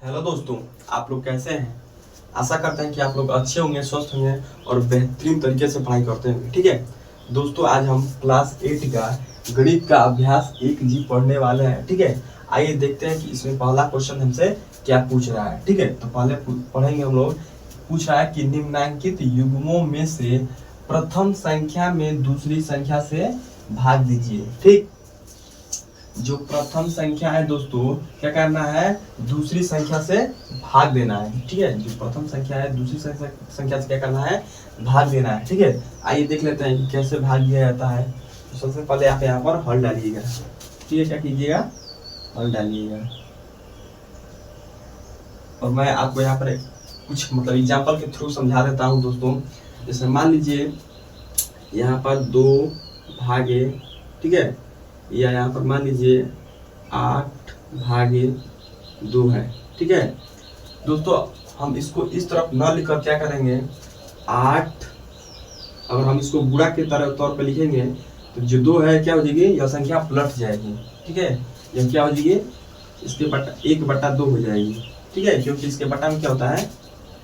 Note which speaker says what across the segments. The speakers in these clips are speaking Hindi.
Speaker 1: हेलो दोस्तों, आप लोग कैसे हैं। आशा करते हैं कि आप लोग अच्छे होंगे, स्वस्थ होंगे और बेहतरीन तरीके से पढ़ाई करते होंगे। ठीक है दोस्तों, आज हम क्लास 8 का गणित का अभ्यास 1G पढ़ने वाले हैं। ठीक है, आइए देखते हैं कि इसमें पहला क्वेश्चन हमसे क्या पूछ रहा है। ठीक है, तो पहले पढ़ेंगे हम लोग। पूछ रहा है कि निम्नलिखित युग्मों में से प्रथम संख्या में दूसरी संख्या से भाग दीजिए। ठीक, जो प्रथम संख्या है दोस्तों, क्या करना है, दूसरी संख्या से भाग देना है। ठीक है, जो प्रथम संख्या है दूसरी संख्या से क्या करना है, भाग देना है। ठीक है, आइए देख लेते हैं कि कैसे भाग दिया जाता है। तो सबसे पहले आप यहाँ पर हल डालिएगा। ठीक है, क्या कीजिएगा, हल डालिएगा। और मैं आपको यहाँ पर कुछ मतलब एग्जाम्पल के थ्रू समझा देता हूँ दोस्तों। जैसे मान लीजिए यहाँ पर 2 भागे, ठीक है, या यहाँ पर मान लीजिए 8/2 है। ठीक है दोस्तों, हम इसको इस तरफ न लिखकर क्या करेंगे, 8 अगर हम इसको गुणा के तौर पे लिखेंगे तो जो 2 है क्या हो जाएगी, यह संख्या पलट जाएगी। ठीक है, यह क्या हो जाएगी, इसके बटा 1/2 हो जाएगी। ठीक है, क्योंकि इसके बटा में क्या होता है,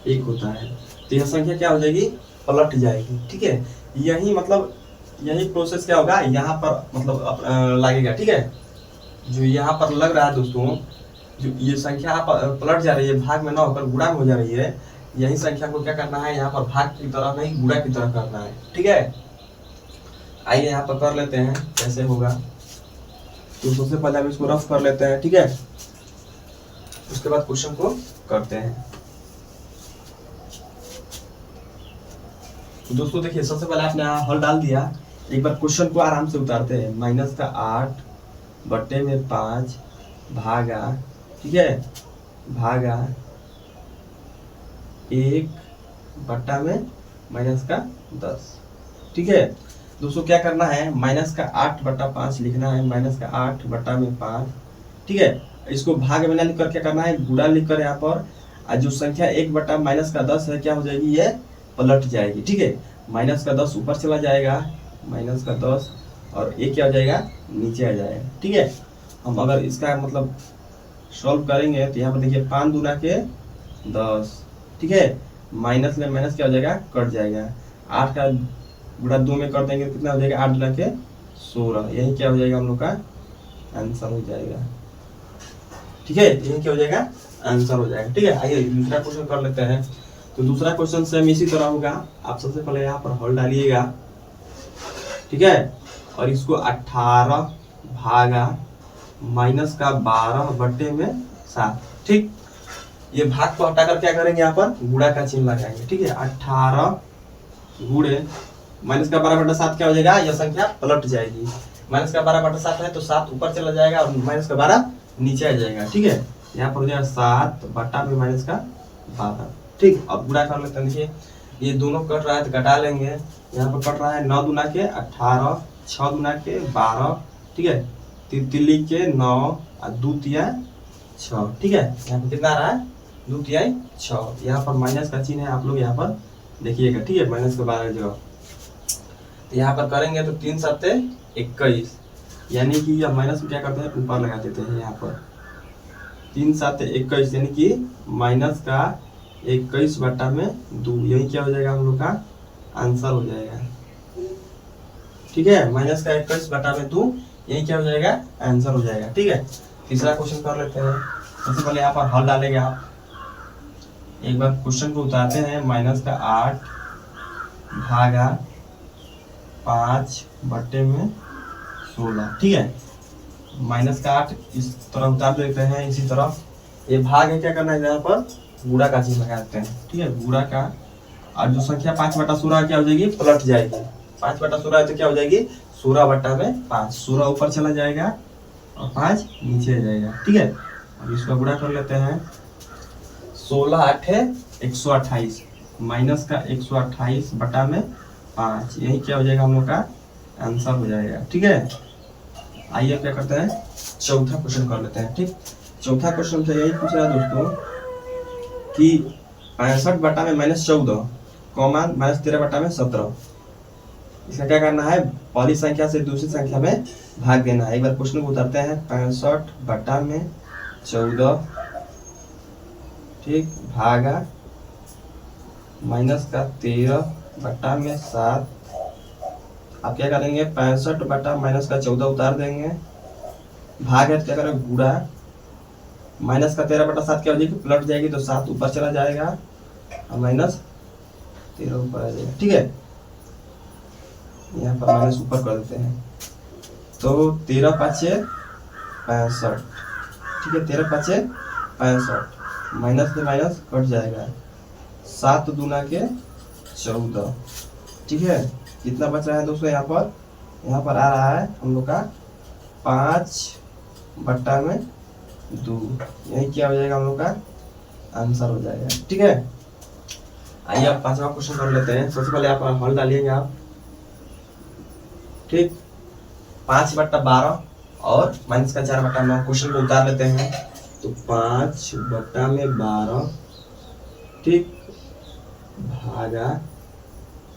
Speaker 1: 1 होता है, तो यह संख्या क्या हो जाएगी, पलट जाएगी। ठीक है, यही प्रोसेस क्या होगा यहाँ पर मतलब लगेगा। ठीक है, जो यहाँ पर लग रहा है दोस्तों, जो ये संख्या पलट जा रही है, भाग में ना होकर गुणा में हो जा रही है, यही संख्या को क्या करना है, यहाँ पर भाग की तरह नहीं गुणा की तरह करना है। ठीक है, आइए यहाँ पर कर लेते हैं कैसे होगा। तो सबसे पहले हम इसको रफ कर लेते हैं। ठीक है, उसके बाद क्वेश्चन को करते हैं। तो दोस्तों देखिए, सबसे पहले आपने यहाँ हल डाल दिया, एक बार क्वेश्चन को आराम से उतारते हैं। -8/5 भागा, ठीक है, भागा 1/-10। ठीक है दोस्तों, क्या करना है, -8/5 लिखना है, -8/5। ठीक है, इसको भाग में ना लिखकर क्या करना है, गुणा लिखकर यहाँ पर जो संख्या 1/-10 है क्या हो जाएगी, ये पलट जाएगी। ठीक है, -10 ऊपर चला जाएगा, -10, और ये क्या हो जाएगा, नीचे आ जाएगा। ठीक है, हम अगर इसका मतलब सॉल्व करेंगे तो यहाँ पर देखिए 5 दूना के 10। ठीक है, माइनस में माइनस क्या हो जाएगा, कट जाएगा। 8 का गुणा 2 में कर देंगे तो कितना हो जाएगा, 8 दूना के 16। यही क्या हो जाएगा, हम लोग का आंसर हो जाएगा। ठीक है, यही क्या हो जाएगा, आंसर हो जाएगा। ठीक है, आइए दूसरा क्वेश्चन कर लेते हैं। तो दूसरा क्वेश्चन सेम इसी तरह होगा। आप सबसे पहले यहाँ पर हल डालिएगा। ठीक है, और इसको 18 भागा -12/7। ठीक, ये भाग को हटाकर क्या करेंगे, यहाँ पर गुणा का चिन्ह लगाएंगे। ठीक है, 18 गुणे -12/7 क्या हो जाएगा, यह संख्या पलट जाएगी। -12/7 है तो 7 ऊपर चला जाएगा और -12 नीचे आ जाएगा। ठीक है, यहाँ पर हो जाएगा 7/-12। ठीक, अब गुणा कर लेते हैं। देखिए ये दोनों कट रहा है तो घटा लेंगे। यहाँ पर कट रहा है 9 दूना के 18, 6 दूना के 12, ठीक है, तिली के 9 और 2 तिया 6। ठीक है, यहाँ पर कितना आ रहा है, 2 तिया 6। यहाँ पर माइनस का चिन्ह है, आप लोग यहाँ पर देखिएगा। ठीक है, माइनस के 12 जगह तो यहाँ पर करेंगे तो 3 7 21, यानी कि यह माइनस में क्या करते हैं, ऊपर लगा देते हैं। यहाँ पर 3 7 21, यानी कि माइनस का 21/2, यही क्या हो जाएगा, हम लोग का आंसर हो जाएगा। ठीक है, माइनस का 21/2, यही क्या हो जाएगा, आंसर हो जाएगा। ठीक है, तीसरा क्वेश्चन कर लेते हैं। सबसे पहले यहाँ पर हल डालेंगे आप। एक बार क्वेश्चन को उतारते हैं। -8 भागा 5/16। ठीक है, -8 इस तरह उतार देते हैं, इसी तरफ ये भाग है, क्या करना है, यहाँ पर गुणा का चिन्ह लगा देते हैं। ठीक है, गुणा का, और जो संख्या 5/16 क्या हो जाएगी, पलट जाएगी। 5/16 है तो क्या हो जाएगी, 16/5। 16 ऊपर चला जाएगा और 5 नीचे आ जाएगा। ठीक है, अब इसका गुणा कर लेते हैं। 16 8 है 128, माइनस का 128/5, यही क्या हो जाएगा, हम लोग का आंसर हो जाएगा। ठीक है, आइए क्या करते हैं, चौथा क्वेश्चन कर लेते हैं। ठीक, चौथा क्वेश्चन से यही पूछ रहा है दोस्तों कि 65/-14, -13/17, इसका क्या करना है, पहली संख्या से दूसरी संख्या में भाग देना है। एक बार क्वेश्चन को उतारते हैं। 65/14 ठीक, भागा माइनस का 13/7। आप क्या करेंगे, 65/-14 उतार देंगे, भाग है क्या करें गुड़ा, माइनस का 13/7 क्या हो जाएगी, पलट जाएगी तो 7 ऊपर चला जाएगा और माइनस 13 ऊपर आ जाएगा। ठीक है, यहाँ पर माइनस ऊपर कर देते हैं तो 13×5 = 65। ठीक है, 13×5 = 65, माइनस से माइनस कट जाएगा, 7×2 = 14। ठीक है, कितना बच रहा है दोस्तों, यहाँ पर आ रहा है हम लोग का 5/2। यही क्या हो जाएगा हम लोग का आंसर हो जाएगा। ठीक है, आइए अब 5वां क्वेश्चन कर लेते हैं। सबसे पहले आप हल डालिएगा आप। ठीक, 5/12 और -4/9 क्वेश्चन को उतार लेते हैं तो 5/12, ठीक, भागा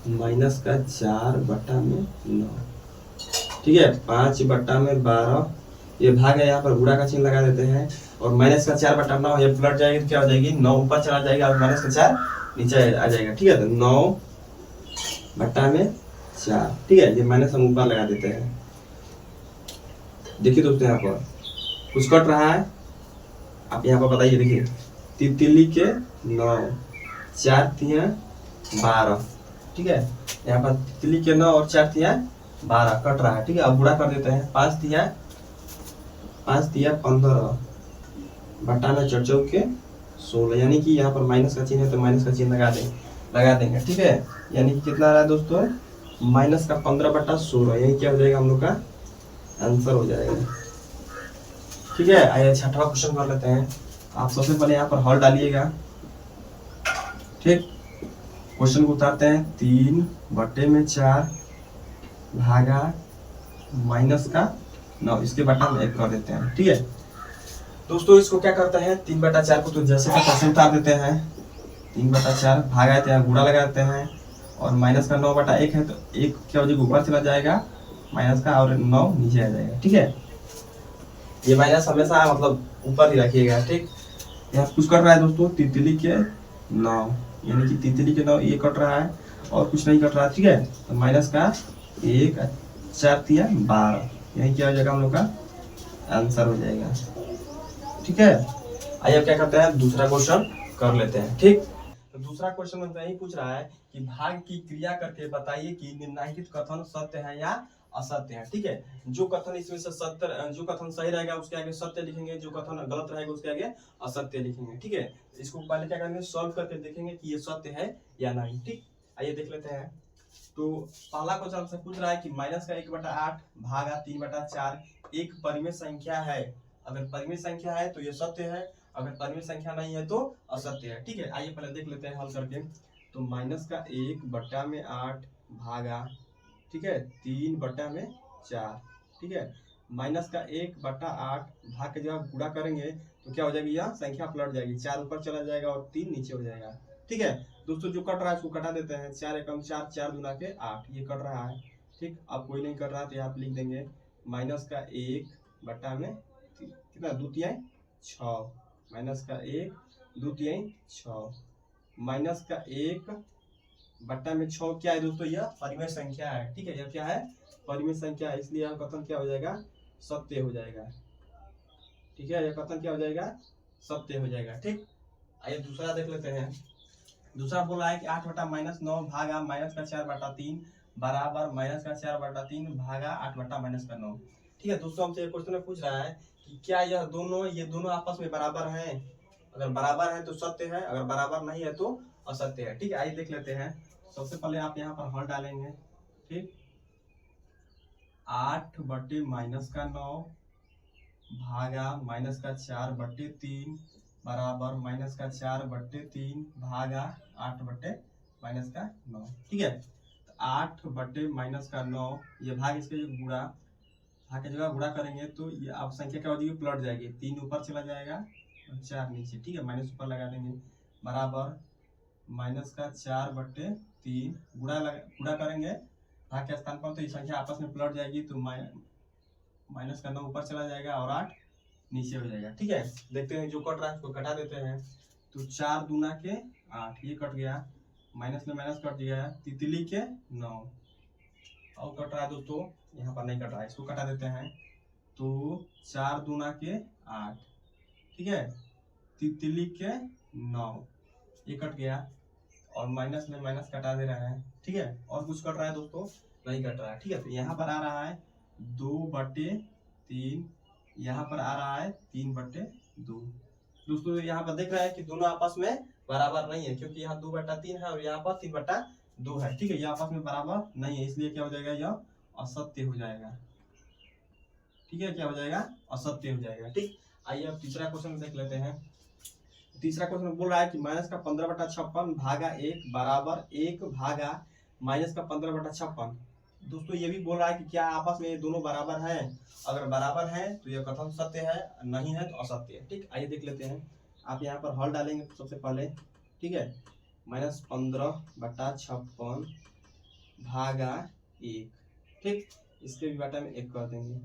Speaker 1: -4/9। ठीक है, 5/12 ये भाग है, यहाँ पर गुणा का चिन्ह लगा देते हैं और -4/9 ये पलट जाएगी तो क्या हो जाएगी, 9 ऊपर चला जाएगा और -4 नीचे आ जाएगा। ठीक है, तो 9/4। ठीक है, ये माइनस हम ऊपर लगा देते हैं। देखिए दोस्तों, यहाँ पर कुछ कट रहा है, आप यहाँ पर बताइए। देखिए, तितली के 9, 4×3 = 12। ठीक है, यहाँ पर तितली के 9 और 4×3 = 12 कट रहा है। ठीक है, अब गुणा कर देते हैं, 5×3 = 15 बटा में 4×4 = 16, यानी कि यहाँ पर माइनस का चिन्ह है तो माइनस का चिन्ह लगा देंगे। ठीक है, यानी कि कितना आ रहा है दोस्तों, -15/16। यही क्या हो जाएगा हम लोग का आंसर हो जाएगा। ठीक है, आइए 6वां क्वेश्चन कर लेते हैं। आप सबसे पहले यहाँ पर हल डालिएगा। ठीक, क्वेश्चन को उतारते हैं, 3/4 भागा -9, इसके बटा में 1 कर देते हैं। ठीक है दोस्तों, इसको क्या करते हैं, 3/4 को तो जैसे का तैसे उतार देते हैं। 3/4 भागा है तो यहाँ गुणा लगाते हैं और -9/1 है तो 1 क्या हो जाएगा, ऊपर चला जाएगा माइनस का और 9 नीचे आ जाएगा। ठीक है, ये माइनस हमेशा मतलब ऊपर ही रखिएगा। ठीक, यहाँ कुछ कट रहा है दोस्तों, तितली के 9, यानी कि तितली के 9 ये कट रहा है और कुछ नहीं कट रहा है। ठीक है, तो माइनस का 1, 4×3 = 12, यही क्या हो जाएगा हम लोग का आंसर हो जाएगा। ठीक है, आइए अब क्या करते हैं, दूसरा क्वेश्चन कर लेते हैं। ठीक, तो दूसरा क्वेश्चन में यही पूछ रहा है कि भाग की क्रिया करके बताइए कि निम्नलिखित कथन सत्य है या असत्य है। ठीक है, जो कथन इसमें से सत्य, जो कथन सही रहेगा उसके आगे सत्य लिखेंगे, जो कथन गलत रहेगा उसके आगे असत्य लिखेंगे। ठीक है, इसको पहले क्या करेंगे, सॉल्व करके देखेंगे कि ये सत्य है या नहीं। ठीक, आइए देख लेते हैं। तो पहला क्वेश्चन हमसे पूछ रहा है कि -1/8 भागा 3/4 एक परिमेय संख्या है। अगर परिमेय संख्या है तो ये सत्य है, अगर परिमेय संख्या नहीं है तो असत्य है। ठीक है, आइए पहले देख लेते हैं हल करके। तो -1/8 भागा, ठीक है, 3/4। ठीक है, -1/8 भाग के जब गुणा करेंगे तो क्या हो जाएगी, यह संख्या पलट जाएगी, 4 ऊपर चला जाएगा और 3 नीचे हो जाएगा। ठीक है दोस्तों, जो कट रहा है उसको कटा देते हैं, 4×1 = 4, 4×2 = 8, ये कट रहा है। ठीक, अब कोई नहीं कट रहा तो यहाँ पे लिख देंगे -1/2 कितना 2×6, -1 2×6, -1/6 क्या है दोस्तों, यह परिमेय संख्या है। ठीक है, यह क्या है, परिमेय संख्या है, इसलिए यह कथन क्या हो जाएगा, सत्य हो जाएगा। ठीक है, यह कथन क्या हो जाएगा, सत्य हो जाएगा। ठीक, आइए दूसरा देख लेते हैं। दूसरा बोल रहा है कि 8/-9 भागा -4/3 बराबर -4/3 भागा 8/-9। ठीक है दोस्तों, हमसे क्वेश्चन में पूछ रहा है कि क्या ये दोनों आपस में बराबर हैं। अगर बराबर है तो सत्य है, अगर बराबर नहीं है तो असत्य है। ठीक है, आइए देख लेते हैं। सबसे पहले आप यहाँ पर हल डालेंगे। ठीक, 8/-9 भागा -4/3 बराबर -4/3 भागा 8/-9। ठीक है, तो 8/-9 ये भाग इसके गुणा, भाग की जगह गुणा करेंगे तो ये आप संख्या क्या हो जाएगी, पलट जाएगी, 3 ऊपर चला जाएगा और 4 नीचे। ठीक है, माइनस ऊपर लगा देंगे, बराबर -4/3 गुणा करेंगे भाग के स्थान पर तो ये संख्या आपस में पलट जाएगी, तो -9 ऊपर चला जाएगा और 8 नीचे हो जाएगा। ठीक है, देखते हैं जो कट रहा है उसको कटा देते हैं। तो तो 4 दूना के 8, ये कट गया, माइनस में माइनस कट गया, तितली के 9 और कट रहा है दोस्तों, यहाँ पर नहीं कट रहा है, इसको कटा देते हैं। तो 4 दूना के 8, ठीक है, तितली के 9, ये कट गया और माइनस में माइनस कटा दे रहा है, ठीक है। और कुछ कट रहा है दोस्तों? नहीं कट रहा है, ठीक है। तो यहाँ पर आ रहा है 2/3, यहाँ पर आ रहा है 3/2। दोस्तों यहाँ पर देख रहे हैं कि दोनों आपस में बराबर नहीं है, क्योंकि यहाँ 2/3 है और यहाँ पर 3/2 है, ठीक है। ये आपस में बराबर नहीं है, इसलिए क्या हो जाएगा, यह असत्य हो जाएगा, ठीक है। क्या हो जाएगा? असत्य हो जाएगा, ठीक। आइए अब तीसरा क्वेश्चन देख लेते हैं। तीसरा क्वेश्चन बोल रहा है कि माइनस का 15/56 भागा 1 बराबर 1 भागा माइनस का 15/56। दोस्तों ये भी बोल रहा है कि क्या आपस में ये दोनों बराबर हैं। अगर बराबर है तो यह कथन सत्य है, नहीं है तो असत्य है, ठीक। आइए देख लेते हैं। आप यहाँ पर हल डालेंगे सबसे पहले, ठीक है। माइनस 15/56 भागा 1, ठीक। इसके भी बटा में 1 कर देंगे,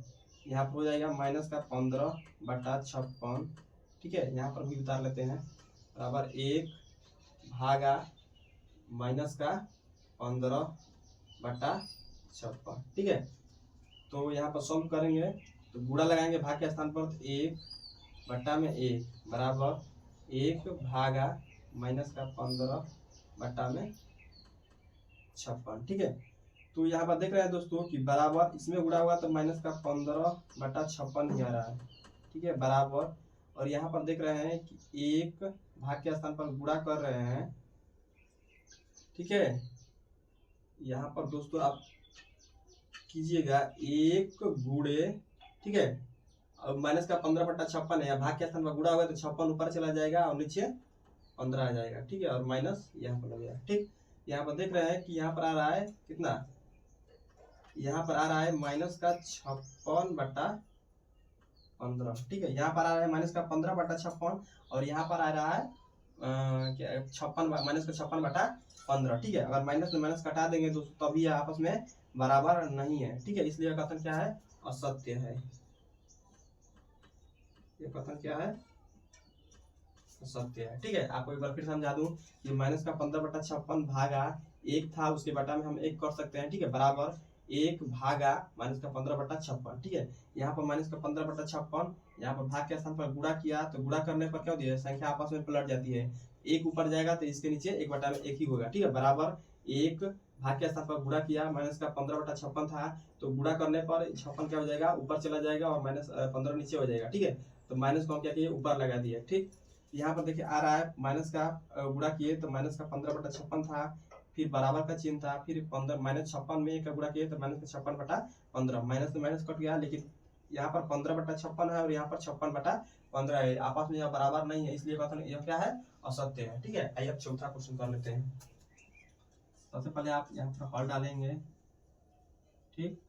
Speaker 1: यहाँ पर हो जाएगा माइनस का 15/56, ठीक है। यहाँ पर भी उतार लेते हैं, बराबर 1 भागा माइनस का 15/56, ठीक है। तो यहाँ पर सॉल्व करेंगे तो गुणा लगाएंगे भाग के स्थान पर, 1/1 बराबर 1 भागा माइनस का 15/56, ठीक है। तो यहाँ पर देख रहे हैं दोस्तों कि बराबर इसमें गुणा हुआ तो माइनस का 15/56 ही आ रहा है, ठीक है, बराबर। और यहाँ पर देख रहे हैं कि 1 भाग के स्थान पर गुणा कर रहे हैं, ठीक है। यहाँ पर दोस्तों आप कीजिएगा 1 गुणे, ठीक है। अब माइनस का 15/56 है, भाग के स्थान पर गुणा होगा तो 56 ऊपर चला जाएगा और नीचे 15 आ जाएगा, ठीक है। और माइनस यहाँ पर लगेगा, ठीक। यहाँ पर देख रहे हैं कि यहाँ पर आ रहा है कितना, यहाँ पर आ रहा है माइनस का 56/15, ठीक है। यहाँ पर आ रहा है माइनस का 15/56 और यहाँ पर आ रहा है 56 माइनस का 56/15, ठीक है। अगर माइनस में माइनस कटा देंगे दोस्तों तभी आपस में बराबर नहीं है, ठीक है। इसलिए कथन क्या है? असत्य है। ये कथन क्या है? असत्य है, ठीक है। आपको एक बार फिर समझा दूं कि माइनस का 15/56 भागा 1 था, उसके बटा में हम 1 कर सकते हैं, ठीक है, बराबर 1 भागा माइनस का 15/56, ठीक है। यहाँ पर माइनस का 15/56, यहाँ पर भाग के स्थान पर गुणा किया तो गुणा करने पर क्या होती है, संख्या आपस में पलट जाती है, 1 ऊपर जाएगा तो इसके नीचे 1/1 ही होगा, ठीक है, बराबर 1 भाग के स्थान पर गुणा किया, माइनस का 15/56 था तो गुणा करने पर 56 क्या हो जाएगा, ऊपर चला जाएगा और माइनस 15 नीचे हो जाएगा, ठीक है। तो माइनस को हम क्या किए, ऊपर लगा दिए, ठीक। यहाँ पर देखिए आ रहा है माइनस का गुणा किए तो माइनस का 15/56 था, फिर बराबर का चिन्ह था, फिर 15 माइनस 56 में एक गुणा किए तो माइनस का 56/15, माइनस से माइनस कट गया, लेकिन यहाँ पर 15/56 है और यहाँ पर 56/15 है, आपस में यह बराबर नहीं है, इसलिए कथन यह क्या है? असत्य है, ठीक है। आइए अब चौथा क्वेश्चन कर लेते हैं। सबसे पहले आप यहाँ पर हल डालेंगे, ठीक।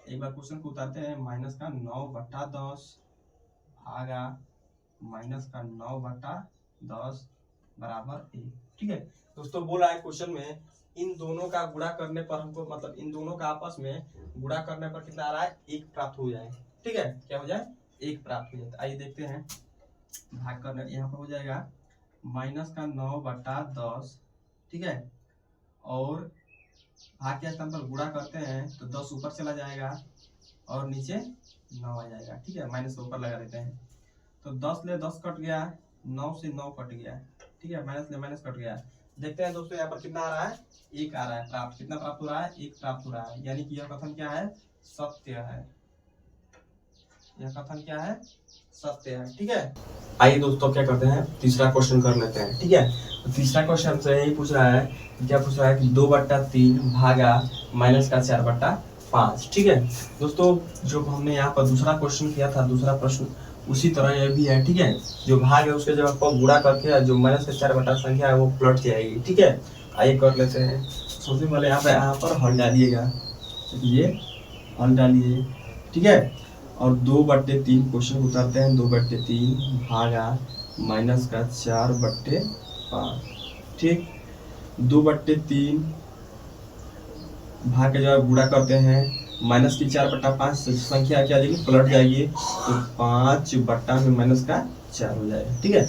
Speaker 1: एक बार क्वेश्चन को उतारते हैं। माइनस का 9/10 भागा माइनस का 9/10 बराबर 1, ठीक है। दोस्तों बोला है क्वेश्चन में इन दोनों का गुणा करने पर हमको, मतलब इन दोनों का आपस में गुणा करने पर कितना आ रहा है? 1 प्राप्त हो जाए, ठीक है। क्या हो जाए? 1 प्राप्त हो जाए। तो आइए देखते हैं, भाग करने यहाँ पर हो जाएगा माइनस का 9/10, ठीक है, और भाग के स्थान पर गुणा करते हैं तो 10 ऊपर चला जाएगा और नीचे 9 आ जाएगा, ठीक है। माइनस को ऊपर लगा देते हैं तो 10 ले 10 कट गया, 9 से 9 कट गया, ठीक है, माइनस ले माइनस कट गया। देखते हैं दोस्तों यहाँ पर कितना आ रहा है? 1 आ रहा है प्राप्त। कितना प्राप्त हो रहा है? 1 प्राप्त हो रहा है, यानी कि यह कथन क्या है? सत्य है। यह कथन क्या है? सत्य है, ठीक है। आइए दोस्तों क्या करते हैं, तीसरा क्वेश्चन कर लेते हैं, ठीक है। तो तीसरा क्वेश्चन से यही पूछ रहा है, क्या पूछ रहा है कि 2/3 भागा माइनस का 4/5, ठीक है। दोस्तों जो हमने यहाँ पर दूसरा क्वेश्चन किया था, दूसरा प्रश्न उसी तरह ये भी है, ठीक है। जो भाग है उसके जब आपको गुणा करके जो माइनस का 4 बटा संख्या है वो पलट जाएगी, ठीक है। आइए कर लेते हैं। सबसे पहले यहाँ पर हल डालिएगा, ये हल डालिए, ठीक है। और 2/3 क्वेश्चन उतारते हैं। 2/3 भागा माइनस का 4/5, ठीक। 2/3 भाग के जब गुणा करते हैं, माइनस की 4/5 संख्या क्या आ जाएगी? पलट जाएगी, तो 5 बट्टा में माइनस का 4 हो जाएगा, ठीक है।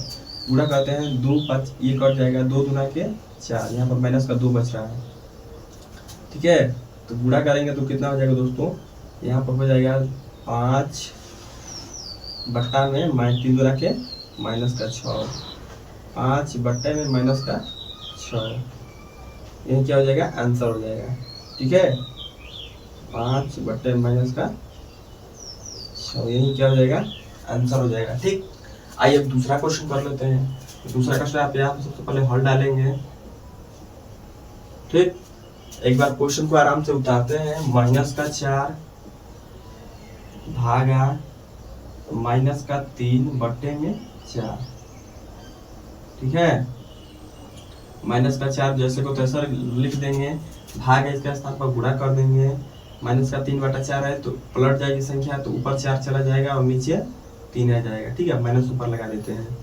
Speaker 1: गुणा करते हैं, 2 5 ये कट जाएगा, 2 दूना के 4, यहाँ पर माइनस का 2 बच रहा है। ठीक है, तो गुणा करेंगे तो कितना हो जाएगा दोस्तों, यहाँ पर हो जाएगा 5 बट्टा में 3 दूना के माइनस का 6, 5 बट्टे में माइनस का 6, यही क्या हो जाएगा, आंसर हो जाएगा। ठीक है, 5 बट्टे माइनस का 6, यही क्या हो जाएगा, आंसर हो जाएगा। ठीक, आइए अब दूसरा क्वेश्चन कर लेते हैं। दूसरा क्वेश्चन आप यहाँ सबसे पहले हल डालेंगे। ठीक, एक बार क्वेश्चन को आराम से उतारते हैं। माइनस का 4 भागा माइनस का 3 बट्टे में 4। ठीक है, माइनस का 4 जैसे को तैसा लिख देंगे, भाग है इसका स्थान पर गुणा कर देंगे। माइनस का 3 बटा 4 है तो पलट जाएगी संख्या, तो ऊपर 4 चला जाएगा और नीचे 3 आ जाएगा। ठीक है, माइनस ऊपर लगा देते हैं।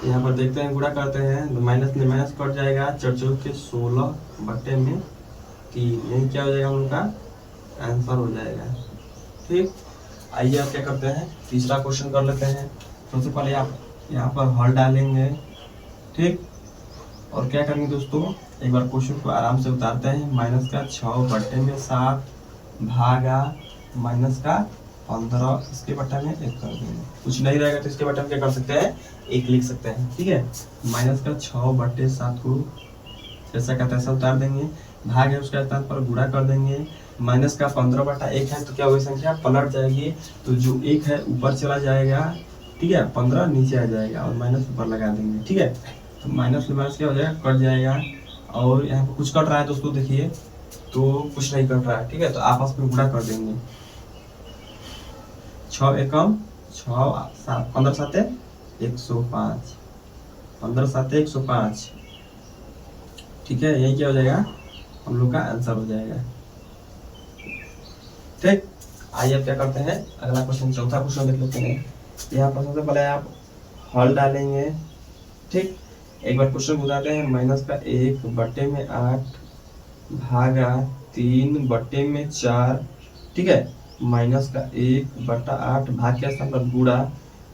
Speaker 1: यहाँ पर देखते हैं, गुणा करते हैं तो माइनस में माइनस कट जाएगा, 4 4 के 16 बट्टे में 3, यही क्या हो जाएगा, उनका आंसर हो जाएगा। ठीक, आइए आप क्या करते हैं, तीसरा क्वेश्चन कर लेते हैं। सबसे पहले आप यहाँ पर हल डालेंगे। ठीक, और क्या करेंगे दोस्तों, एक बार क्वेश्चन को आराम से उतारते हैं। माइनस का 6 बट्टे में 7 भागा माइनस का 15, इसके बट्टा में 1 कर देंगे। कुछ नहीं रहेगा तो इसके बट्टा में क्या कर सकते हैं, 1 लिख सकते हैं। ठीक है, माइनस का 6 बट्टे 7 को जैसा का तैसा उतार देंगे, भाग है उसका स्थान पर गुणा कर देंगे। माइनस का 15 बटा 1 है तो क्या होगी, संख्या पलट जाएगी, तो जो 1 है ऊपर चला जाएगा। ठीक है, 15 नीचे आ जाएगा और माइनस ऊपर लगा देंगे। ठीक है, तो माइनस में माइनस क्या हो जाएगा, कट जाएगा। और यहाँ पर कुछ कट रहा है दोस्तों, देखिए तो कुछ नहीं कट रहा है। ठीक है, तो आपस में गुणा कर देंगे। 6 एकम 6 7, 15 7 105, 15 7 105। ठीक है, यही क्या हो जाएगा, हम लोग का आंसर हो जाएगा। ठीक, आइए अब क्या करते हैं, अगला क्वेश्चन, चौथा क्वेश्चन देख लेते हैं। यहाँ पर सबसे पहले आप हल डालेंगे। ठीक, एक बार क्वेश्चन बताते हैं। माइनस का 1 बट्टे में 8 भागा 3 बट्टे में 4। ठीक है, माइनस का 1 बट्टा 8 भाग के स्थान पर गुणा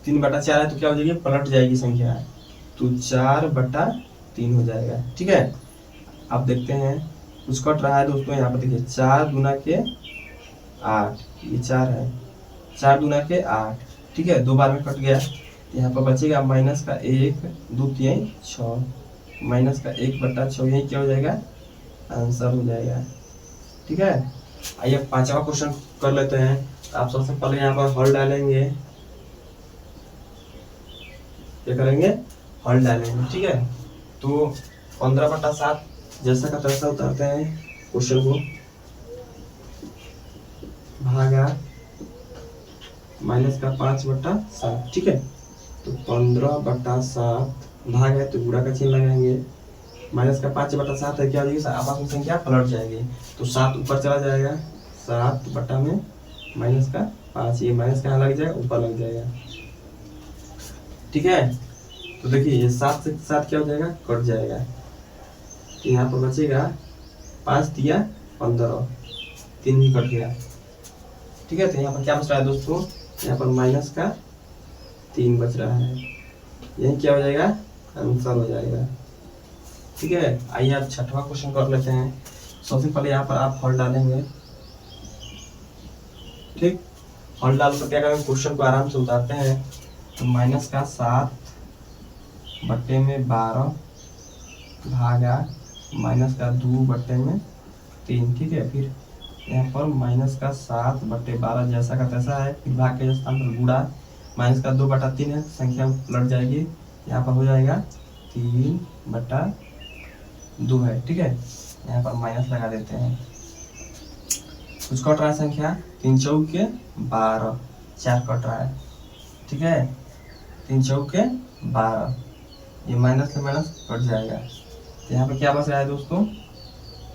Speaker 1: 3 बटा 4 है तो क्या हो जाएगी, पलट जाएगी संख्या, तो 4 बटा 3 हो जाएगा। ठीक है, अब देखते हैं कुछ कट रहा है दोस्तों। यहाँ पर देखिए 4 दूना के 8, ये 4 है, 4 दूना के 8। ठीक है, 2 बार में कट गया। यहाँ पर बचेगा माइनस का 1 2 3 6, माइनस का 1 बट्टा 6, यही क्या हो जाएगा, आंसर हो जाएगा। ठीक है, आइए पांचवा क्वेश्चन कर लेते हैं। आप सबसे पहले यहाँ पर हल डालेंगे। क्या करेंगे, हल डालेंगे। ठीक है, तो 15 बटा 7 जैसा का तैसा उतारते हैं क्वेश्चन को, भागा माइनस का 5 बटा 7। ठीक है, तो 15 बटा 7 भाग है तो गुणा का चिन्ह लगाएंगे। माइनस का 5 बटा 7 है, क्या हो जाएगी, आपस में संख्या पलट जाएगी, तो 7 ऊपर चला जाएगा, 7 बटा में माइनस का 5, ये माइनस का यहाँ लग जाएगा, ऊपर लग जाएगा। ठीक है, तो देखिए ये 7 से 7 क्या हो जाएगा, कट जाएगा, तो यहाँ पर बचेगा 5 दिया 15, 3 भी कट गया। ठीक है, तो यहाँ पर क्या बच रहा है दोस्तों, यहाँ पर माइनस का 3 बच रहा है, यही क्या हो जाएगा, आंसर हो जाएगा। ठीक है, आइए आप छठवां क्वेश्चन कर लेते हैं। सबसे पहले यहाँ पर आप हल डालेंगे। ठीक, हल डाल कर क्या करेंगे, क्वेश्चन को आराम से उतारते हैं। तो माइनस का 7 बट्टे में 12 भागा माइनस का 2 बट्टे में 3। ठीक है, फिर यहाँ पर माइनस का 7 बट्टे 12 जैसा का तैसा है, फिर भाग के स्थान पर गुणा, माइनस का 2 बटा 3 है, संख्या लट जाएगी, यहाँ पर हो जाएगा 3 बटा 2 है। ठीक है, यहाँ पर माइनस लगा देते हैं। कुछ कट रहा है संख्या, 3 चौके 12, 4 कट रहा है। ठीक है, 3 चौके 12, ये माइनस से माइनस कट जाएगा, तो यहाँ पे क्या बच रहा है दोस्तों,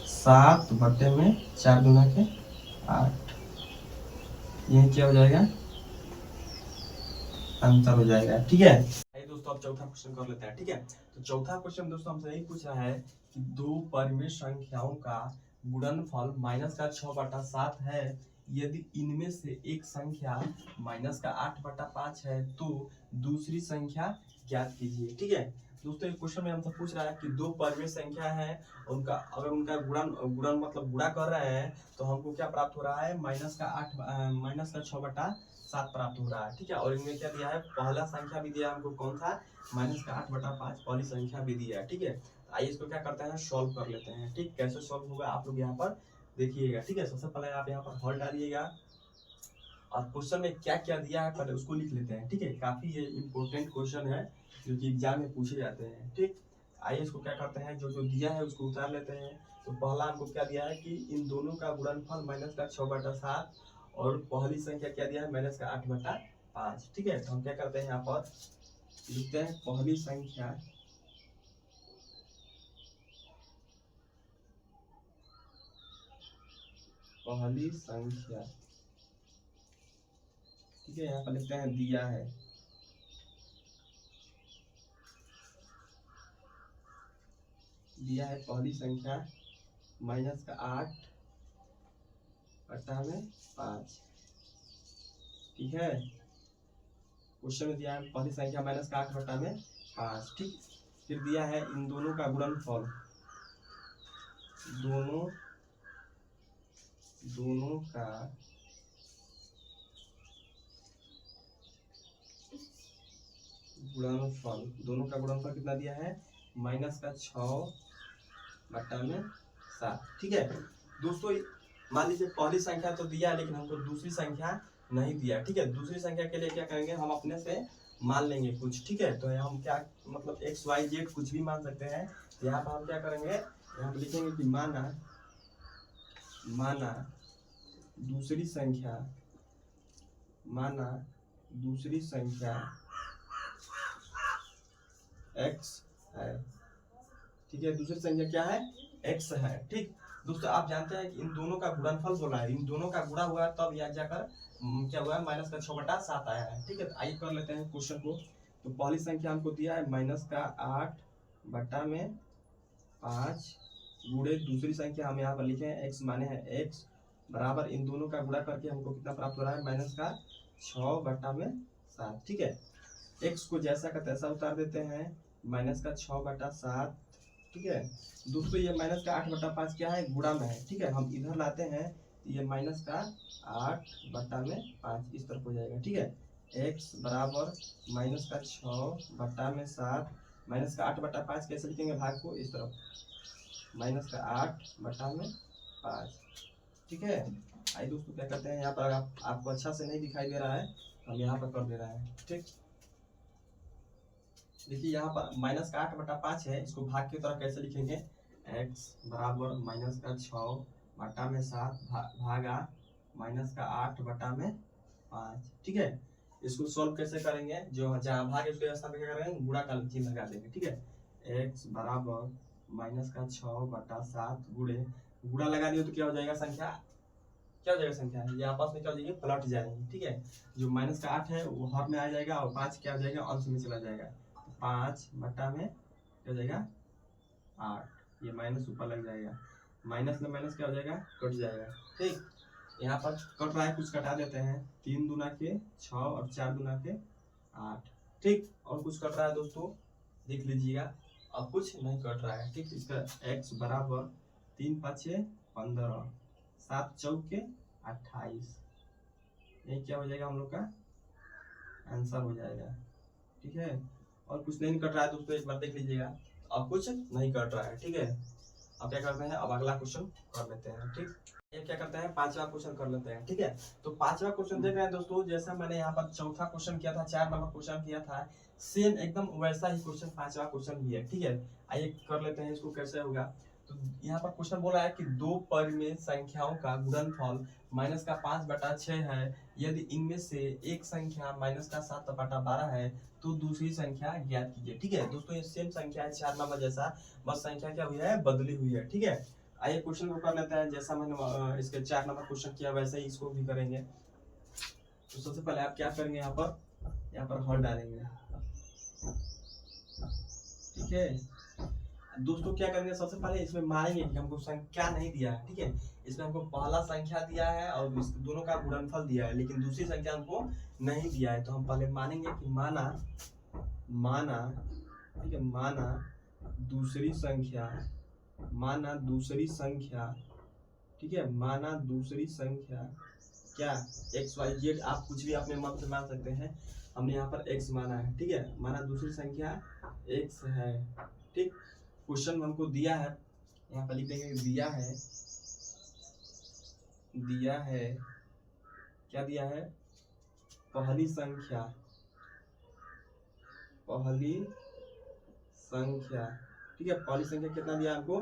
Speaker 1: 7 बट्टे में 4 दूना के 8, ये क्या हो जाएगा, आंसर हो जाएगा। ठीक है, दोस्तों अब चौथा क्वेश्चन कर लेते हैं। ठीक है, तो चौथा क्वेश्चन दोस्तों हमसे यही पूछ रहा है कि दो परिमेय संख्याओं का गुणनफल माइनस का 6 बटा 7 है, यदि इनमें से एक संख्या माइनस का 8/5 है तो दूसरी संख्या ज्ञात कीजिए। ठीक है दोस्तों, एक क्वेश्चन में हमसे पूछ रहा है कि दो परिमेय संख्या है, उनका अगर उनका गुणन मतलब गुणा कर रहे हैं तो हमको क्या प्राप्त हो रहा है, माइनस का 6/7 प्राप्त हो रहा है। ठीक है, और इनमें क्या दिया है, पहला संख्या भी दिया है हमको, कौन सा, माइनस का 8/5 पहली संख्या भी दिया है। ठीक है, आइए इसको क्या करते हैं, सॉल्व कर लेते हैं। ठीक, कैसे सॉल्व होगा आप लोग यहाँ पर देखिएगा। ठीक है, सबसे पहले आप यहाँ पर हल डालिएगा और क्वेश्चन में क्या क्या दिया है पहले उसको लिख लेते हैं। ठीक है, काफी ये इंपॉर्टेंट क्वेश्चन है जो कि एग्जाम में पूछे जाते हैं। ठीक, आइए इसको क्या करते हैं, जो जो दिया है उसको उतार लेते हैं। तो पहला हमको क्या दिया है कि इन दोनों का गुणनफल माइनस का 6/7 और पहली संख्या क्या दिया है, माइनस का 8/5। ठीक है, तो हम क्या करते हैं, यहाँ पर लिखते हैं पहली संख्या ठीक है, यहाँ पर लिखते हैं दिया है, पहली संख्या माइनस का 8/5। ठीक है, क्वेश्चन में दिया है पहली संख्या माइनस का 8/5। ठीक, फिर दिया है इन दोनों का गुणनफल, दोनों का गुणनफल कितना दिया है, माइनस का 6/7। ठीक है दोस्तों, मान लीजिए पहली संख्या तो दिया है लेकिन हमको दूसरी संख्या नहीं दिया। ठीक है, दूसरी संख्या के लिए क्या करेंगे, हम अपने से मान लेंगे कुछ। ठीक है, तो हम क्या मतलब XYZ कुछ भी मान सकते हैं। यहाँ पर हम क्या करेंगे, हम लिखेंगे कि माना दूसरी संख्या x है। ठीक है, दूसरी संख्या क्या है, x है। ठीक दोस्तों, आप जानते हैं कि इन दोनों का गुणनफल बोला है, इन दोनों का गुणा हुआ है तब यह जाकर क्या हुआ है, माइनस का 6/7 आया है। ठीक है, तो आइए कर लेते हैं क्वेश्चन को। तो पहली संख्या हमको दिया है माइनस का 8/5 गुणे दूसरी संख्या हम यहाँ पर लिखे हैं x माने है x बराबर इन दोनों का गुणा करके हमको कितना प्राप्त हो रहा है, माइनस का 6/7। ठीक है, x को जैसा का तैसा उतार देते हैं, माइनस का 6/7। ठीक है दोस्तों, ये माइनस का 8/5 क्या है, गुणा में है। ठीक है, हम इधर लाते हैं तो ये माइनस का 8/5 इस तरफ हो जाएगा। ठीक है, x बराबर माइनस का 6/7, माइनस का 8/5 कैसे लिखेंगे, भाग को इस तरफ, माइनस का 8/5। ठीक है, आइए दोस्तों क्या करते हैं, यहाँ पर आपको अच्छा से नहीं दिखाई दे रहा है, हम यहाँ पर कर दे रहे हैं। ठीक, देखिए यहाँ पर माइनस का 8/5 है, इसको भाग की तरह कैसे लिखेंगे, x बराबर माइनस का 6/7 भागा माइनस का 8/5। ठीक है, इसको सॉल्व कैसे करेंगे, जो जहाँ भाग है उसके स्थान पे क्या करेंगे, गुणा का चिन्ह लगा देंगे। ठीक है, x बराबर माइनस का 6/7 गुणा लगा दिए तो क्या हो जाएगा, क्या हो जाएगा संख्या, ये आपस में क्या हो जाएगी, पलट जाएंगे। ठीक है, जो माइनस का 8 है वो हर में आ जाएगा और 5 क्या हो जाएगा, अंश में चला जाएगा। 5 बटा में क्या हो जाएगा, 8, ये माइनस ऊपर लग जाएगा, माइनस में माइनस क्या हो जाएगा, कट जाएगा। ठीक, यहाँ पर कट रहा है, कुछ कटा देते हैं, 3 दूना के 6 और 4 दूना के 8। ठीक, और कुछ कट रहा है दोस्तों, देख लीजिएगा, अब कुछ नहीं कट रहा है। ठीक, इसका x बराबर 3 5 15, 7 चौके 28, ये क्या हो जाएगा, हम लोग का आंसर हो जाएगा। ठीक है, और कुछ नहीं कट रहा है दोस्तों, एक बार देख लीजिएगा, अब कुछ नहीं कट रहा है। ठीक है, अब क्या करते हैं, अब अगला क्वेश्चन कर लेते हैं। ठीक, ये क्या करते हैं, पांचवा क्वेश्चन कर लेते हैं। ठीक है, तो पांचवा क्वेश्चन देख रहे हैं दोस्तों, जैसा मैंने यहाँ पर चौथा क्वेश्चन किया था, 4 नंबर क्वेश्चन किया था, सेम एकदम वैसा ही क्वेश्चन पांचवा क्वेश्चन भी है। ठीक है, आइए कर लेते हैं इसको, कैसे होगा। तो यहाँ पर क्वेश्चन बोला है कि दो परिमेय संख्याओं का गुणनफल माइनस का 5/6 है, यदि इनमें से एक संख्या माइनस का 7/12 है तो दूसरी संख्या ज्ञात कीजिए। ठीक है दोस्तों, ये सेम संख्या है 4 नंबर जैसा, बस संख्या क्या हुई है, बदली हुई है। ठीक है, आइए क्वेश्चन को कर लेते हैं, जैसा मैंने इसके 4 नंबर क्वेश्चन किया वैसे ही इसको भी करेंगे। तो सबसे पहले आप क्या करेंगे, यहाँ पर हल डालेंगे। ठीक है, दोस्तों क्या करेंगे, सबसे पहले इसमें मानेंगे कि हमको संख्या नहीं दिया है, ठीक है। इसमें हमको पहला संख्या दिया है और इस दोनों का गुणनफल दिया है, लेकिन दूसरी संख्या हमको नहीं दिया है। तो हम पहले मानेंगे कि माना ठीक है, माना दूसरी संख्या, ठीक है, माना दूसरी संख्या क्या, एक्स वाई जेड, आप कुछ भी अपने मन से मान सकते हैं। हमने यहाँ पर एक्स माना है, ठीक है, माना दूसरी संख्या एक्स है, ठीक। क्वेश्चन हमको दिया है, यहाँ पर लिख देंगे दिया है, क्या दिया है, पहली संख्या, ठीक है। पहली संख्या कितना दिया हमको,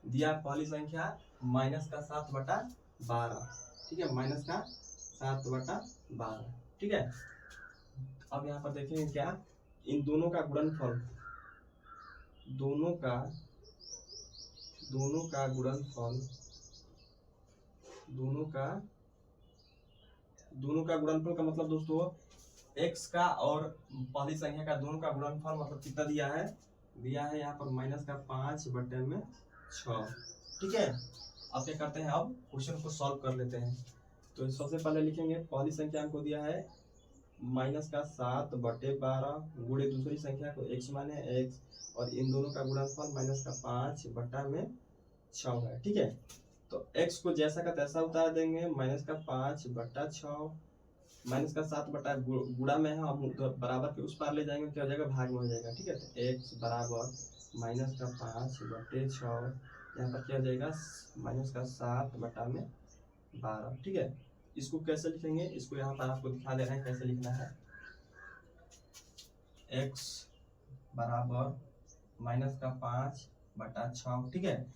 Speaker 1: दिया पहली संख्या -7/12, ठीक है, -7/12, ठीक है। अब यहाँ पर देखेंगे क्या, इन दोनों का गुणनफल, दोनों का गुणनफल का मतलब दोस्तों x का और पहली संख्या का दोनों का गुणनफल मतलब कितना दिया है यहाँ पर -5/6, ठीक है। अब क्या करते हैं, अब क्वेश्चन को सॉल्व कर लेते हैं। तो सबसे पहले लिखेंगे पहली संख्या हमको दिया है -7/12 गुणे दूसरी संख्या को x माने x, और इन दोनों का गुणनफल -5/6 है, ठीक है। तो x को जैसा का तैसा उतार देंगे, -5/6 -7 गुणा में है, हम बराबर के उस पार ले जाएंगे, क्या हो जाएगा, भाग में हो जाएगा, ठीक है। तो x बराबर -5/6, यहाँ पर क्या हो जाएगा, -7/12, ठीक है। इसको कैसे लिखेंगे, इसको यहाँ पर आपको दिखा दे रहे हैं कैसे लिखना है। x बराबर -5/6, ठीक है।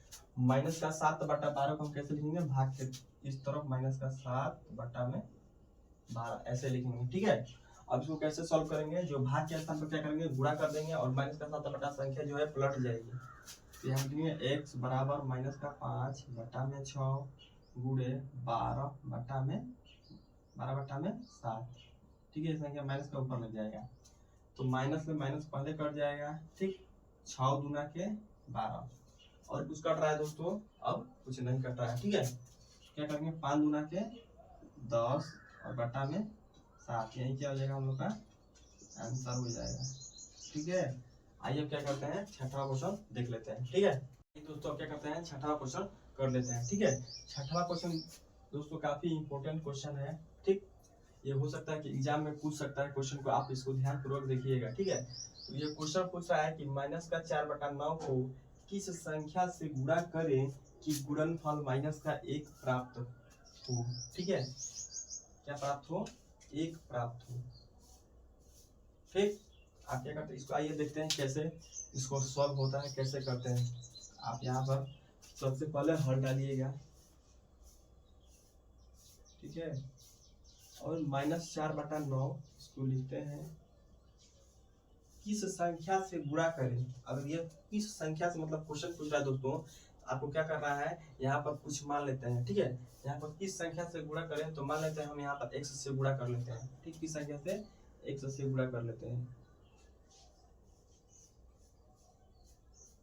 Speaker 1: -7/12 को हम कैसे लिखेंगे, भाग के इस तरफ -7/12 ऐसे लिखेंगे, ठीक है। अब इसको कैसे सॉल्व करेंगे, जो भाग के स्थान पर क्या करेंगे, गुणा कर देंगे और -7/12 संख्या जो है पलट जाएगी। तो यहाँ लिखेंगे x बराबर -5/6 गुणे 12/7, ठीक है। संख्या माइनस का ऊपर लग जाएगा, तो माइनस में माइनस पहले कट जाएगा, ठीक। 6 दूना के 12 और कुछ कट रहा है दोस्तों, अब कुछ नहीं कट रहा है, ठीक है। क्या करेंगे, 5 दूना के 10 और बटा में 7, यही क्या हो जाएगा, हम लोग का आंसर हो जाएगा, ठीक है। आइए अब क्या करते हैं, छठवां क्वेश्चन देख लेते हैं, ठीक है। दोस्तों अब क्या करते हैं, छठवां क्वेश्चन कर लेते हैं, ठीक है। छठवां क्वेश्चन दोस्तों काफी इंपॉर्टेंट क्वेश्चन है, ठीक। ये हो सकता है कि एग्जाम में पूछ सकता है क्वेश्चन को, आप इसको ध्यान पूर्वक देखिएगा, ठीक है। तो ये क्वेश्चन पूछ रहा है कि -4/9 को किस संख्या से गुणा करें कि गुणनफल -1 प्राप्त हो, ठीक है। क्या प्राप्त हो, 1 प्राप्त हो, ठीक। आप क्या करते हैं, इसको आइए देखते हैं कैसे इसको सॉल्व होता है, कैसे करते हैं। आप यहाँ पर सबसे पहले हल डालिएगा, ठीक है, और -4/9 इसको लिखते हैं किस संख्या से गुणा करें। अगर ये किस संख्या से मतलब क्वेश्चन पूछ रहा है दोस्तों, आपको क्या करना है, यहाँ पर कुछ मान लेते हैं, ठीक है। यहाँ पर किस संख्या से गुणा करें, तो मान लेते हैं हम यहाँ पर x से गुणा कर लेते हैं, ठीक। किस संख्या से, x से गुणा कर लेते हैं,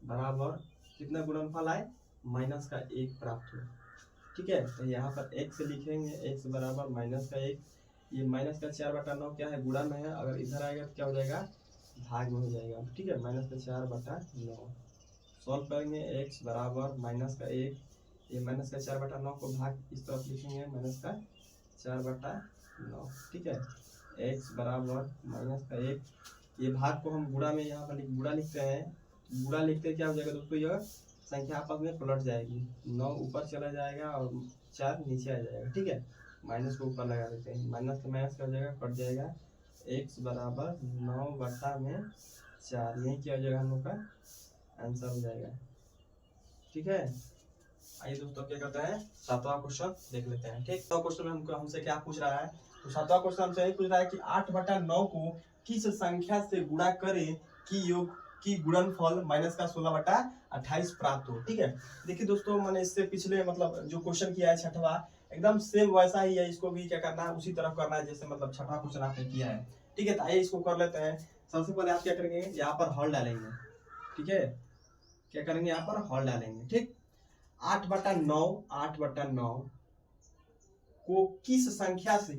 Speaker 1: बराबर कितना गुणनफल आए, -1 प्राप्त हो, ठीक है। तो यहाँ पर x लिखेंगे, x बराबर -1, ये -4/9 क्या है, गुणा में है, अगर इधर आएगा तो क्या हो जाएगा, भाग में हो जाएगा, ठीक है। -4/9 सॉल्व करेंगे, x बराबर -1, ये -4/9 को भाग इस तरफ लिखेंगे, -4/9, ठीक है। x बराबर -1, ये भाग को हम गुणा में यहाँ पर गुणा लिखते हैं, गुणा लिखते क्या हो जाएगा दोस्तों, यह संख्या आपस में पलट जाएगी, 9 ऊपर चला जाएगा और 4 नीचे आ जाएगा, ठीक है। माइनस को ऊपर लगा देते हैं, माइनस का माइनस क्या हो जाएगा, कट जाएगा, x बराबर 9/4, यही क्या हो जाएगा, हम लोग का आंसर हो जाएगा, ठीक है। आइए दोस्तों क्या करते हैं, सातवां क्वेश्चन देख लेते हैं, ठीक। तो क्वेश्चन में हमको हमसे क्या पूछ रहा है, तो सातवां क्वेश्चन हमसे यही पूछ रहा है कि 8/9 को किस संख्या से गुणा करें कि योग की गुणनफल -16/28 प्राप्त हो, ठीक है। देखिए दोस्तों, मैंने इससे पिछले मतलब जो क्वेश्चन किया है छठवा, एकदम सेम वैसा ही है, इसको भी क्या करना है, उसी तरफ करना है जैसे मतलब छठवा क्वेश्चन आपने किया है, ठीक है। तो आइए इसको कर लेते हैं। सबसे पहले आप क्या करेंगे, यहाँ पर हल डालेंगे, ठीक है। क्या करेंगे, यहाँ पर हल डालेंगे। ठीक, 8/9 को किस संख्या से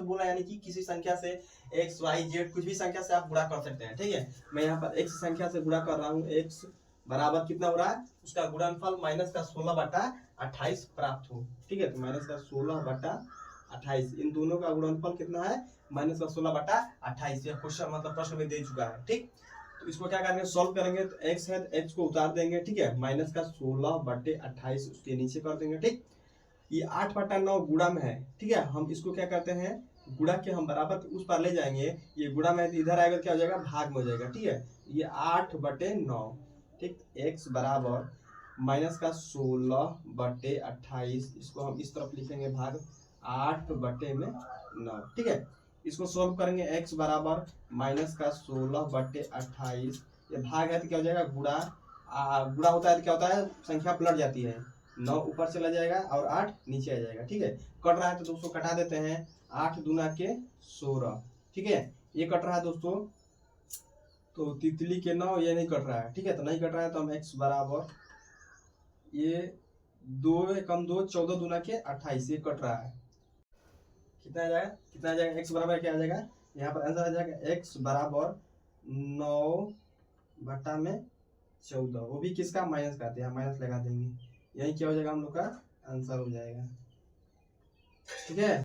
Speaker 1: बोला, यानी कि किसी संख्या से x y z कुछ भी संख्या से आप गुणा कर सकते हैं। ठीक है, मैं यहाँ पर x संख्या से गुणा कर रहा हूँ। x बराबर कितना हो रहा है, उसका गुणनफल -16/28 प्राप्त हो। ठीक है, तो -16/28 इन दोनों का गुणनफल कितना है, -16/28। यह क्वेश्चन मतलब प्रश्न में दे चुका है। ठीक, तो इसको क्या करेंगे, सॉल्व करेंगे। तो x है तो x को उतार देंगे। ठीक है, -16/28 उसके नीचे कर देंगे। ठीक, ये 8/9 गुणा में है। ठीक है, हम इसको क्या करते हैं, गुणा के हम बराबर उस पर ले जाएंगे। ये गुणा में है तो इधर आएगा, क्या हो जाएगा, भाग में हो जाएगा। ठीक है, ये 8/9। ठीक, x बराबर -16/28, इसको हम इस तरफ लिखेंगे भाग 8/9। ठीक है, इसको सोल्व करेंगे। x बराबर -16/28, ये भाग है तो क्या हो जाएगा, गुणा। गुणा होता है तो क्या होता है, संख्या पलट जाती है। 9 ऊपर चला जाएगा और 8 नीचे आ जाएगा। ठीक है, कट रहा है तो दोस्तों कटा देते हैं। 8 दूना के 16। ठीक है, ये कट रहा है दोस्तों, तो तितली के 9 ये नहीं कट रहा है। ठीक है, तो नहीं कट रहा है तो हम x बराबर ये 2 कम 2 14 दूना के 28, ये कट रहा है। कितना आ जाएगा, x बराबर क्या आ जाएगा, यहाँ पर आंसर आ जाएगा x बराबर 9/14, वो भी किसका, माइनस का, यहाँ माइनस लगा देंगे। यही क्या हो जाएगा, हम लोग का आंसर हो जाएगा। ठीक है।